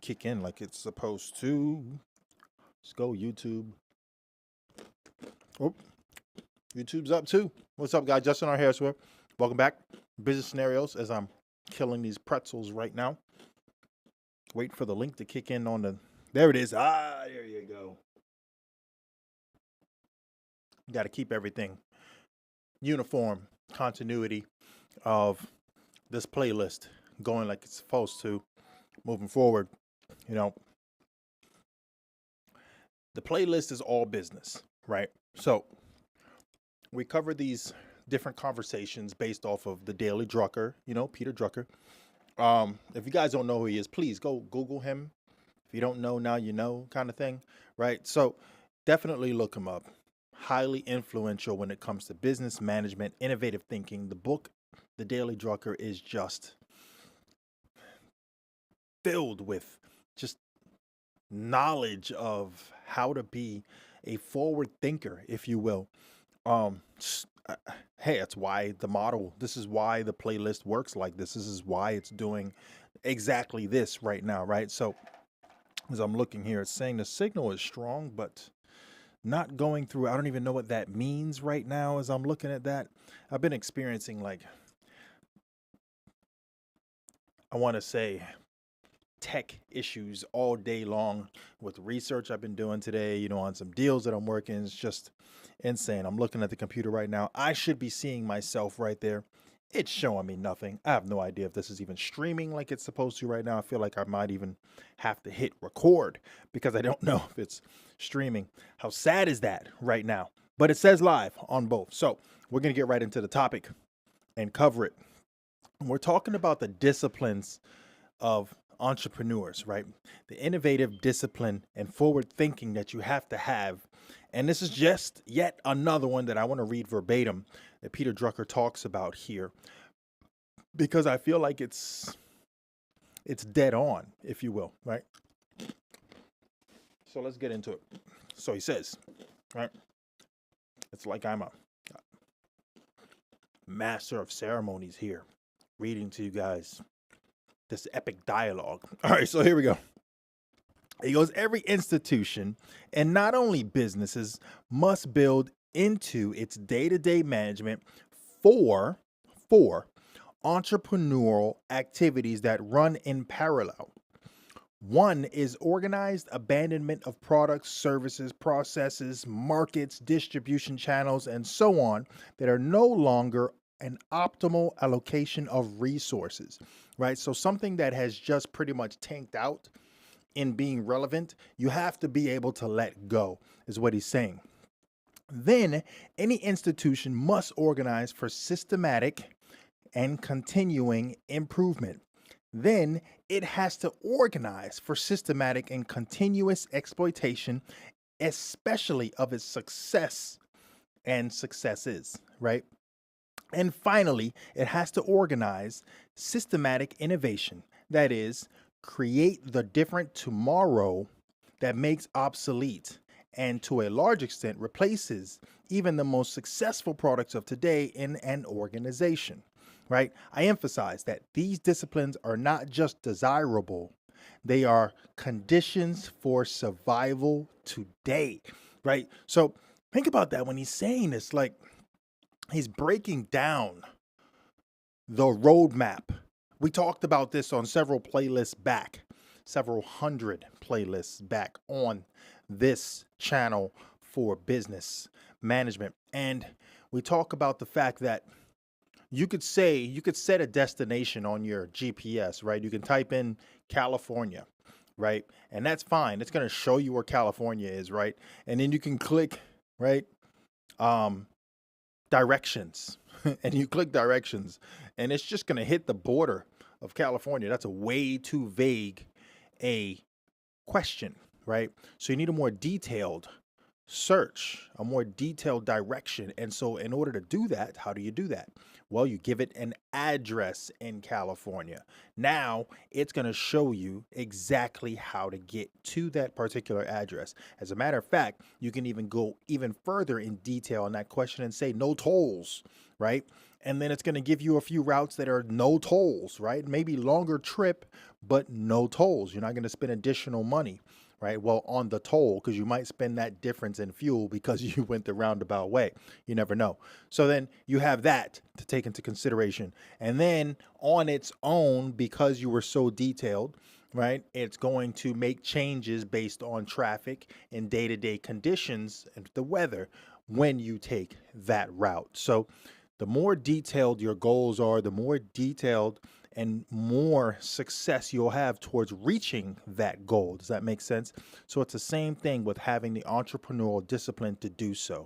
kick in like it's supposed to. Let's go, YouTube. Oh, YouTube's up too. What's up, guys? Justin R. Harris here. Welcome back. Business Scenarios, as I'm killing these pretzels right now. Wait for the link to kick in on the... There it is. Ah, there you go. Got to keep everything uniform, continuity of this playlist going like it's supposed to moving forward. You know, the playlist is all business, right? So we cover these different conversations based off of the Daily Drucker, you know, Peter Drucker. If you guys don't know who he is, please go Google him. If you don't know, now you know, kind of thing, right? So definitely look him up. Highly influential when it comes to business management, innovative thinking. The book, The Daily Drucker, is just filled with just knowledge of how to be a forward thinker, if you will. Hey, that's why the model, this is why the playlist works like this. This is why it's doing exactly this right now, right? So as I'm looking here, it's saying the signal is strong, but not going through. I don't even know what that means right now as I'm looking at that. I've been experiencing, like, I want to say, tech issues all day long with research I've been doing today, you know, on some deals that I'm working. It's just insane. I'm looking at the computer right now. I should be seeing myself right there. It's showing me nothing. I have no idea if this is even streaming like it's supposed to right now. I feel like I might even have to hit record because I don't know if it's streaming. How sad is that right now? But it says live on both. So we're going to get right into the topic and cover it. We're talking about the disciplines of entrepreneurs, right? The innovative discipline and forward thinking that you have to have. And this is just yet another one that I want to read verbatim that Peter Drucker talks about here, because I feel like it's dead on, if you will, right? So let's get into it. So he says, right? It's like I'm a master of ceremonies here, reading to you guys this epic dialogue. All right, so here we go. He goes, every institution, and not only businesses, must build into its day-to-day management four entrepreneurial activities that run in parallel. One is organized abandonment of products, services, processes, markets, distribution channels, and so on that are no longer an optimal allocation of resources, right? So something that has just pretty much tanked out in being relevant, you have to be able to let go, is what he's saying. Then any institution must organize for systematic and continuing improvement. Then it has to organize for systematic and continuous exploitation, especially of its success and successes, right? And finally, it has to organize systematic innovation. That is, create the different tomorrow that makes obsolete and to a large extent replaces even the most successful products of today in an organization, right? I emphasize that these disciplines are not just desirable, they are conditions for survival today, right? So think about that when he's saying this, like, he's breaking down the roadmap. We talked about this on several playlists back, several hundred playlists back on this channel for business management. And we talk about the fact that you could set a destination on your GPS, right? You can type in California, right? And that's fine. It's going to show you where California is, right? And then you can click, right? Directions. And you click directions and it's just going to hit the border of California. That's a way too vague a question, right? So you need a more detailed search, a more detailed direction. And so, in order to do that, how do you do that? Well, you give it an address in California. Now it's going to show you exactly how to get to that particular address. As a matter of fact, you can even go even further in detail on that question and say no tolls, right? And then it's going to give you a few routes that are no tolls, right? Maybe longer trip, but no tolls. You're not going to spend additional money, right? Well, on the toll, because you might spend that difference in fuel because you went the roundabout way. You never know. So then you have that to take into consideration. And then on its own, because you were so detailed, right, it's going to make changes based on traffic and day-to-day conditions and the weather when you take that route. So the more detailed your goals are, the more detailed and more success you'll have towards reaching that goal. Does that make sense? So it's the same thing with having the entrepreneurial discipline to do so.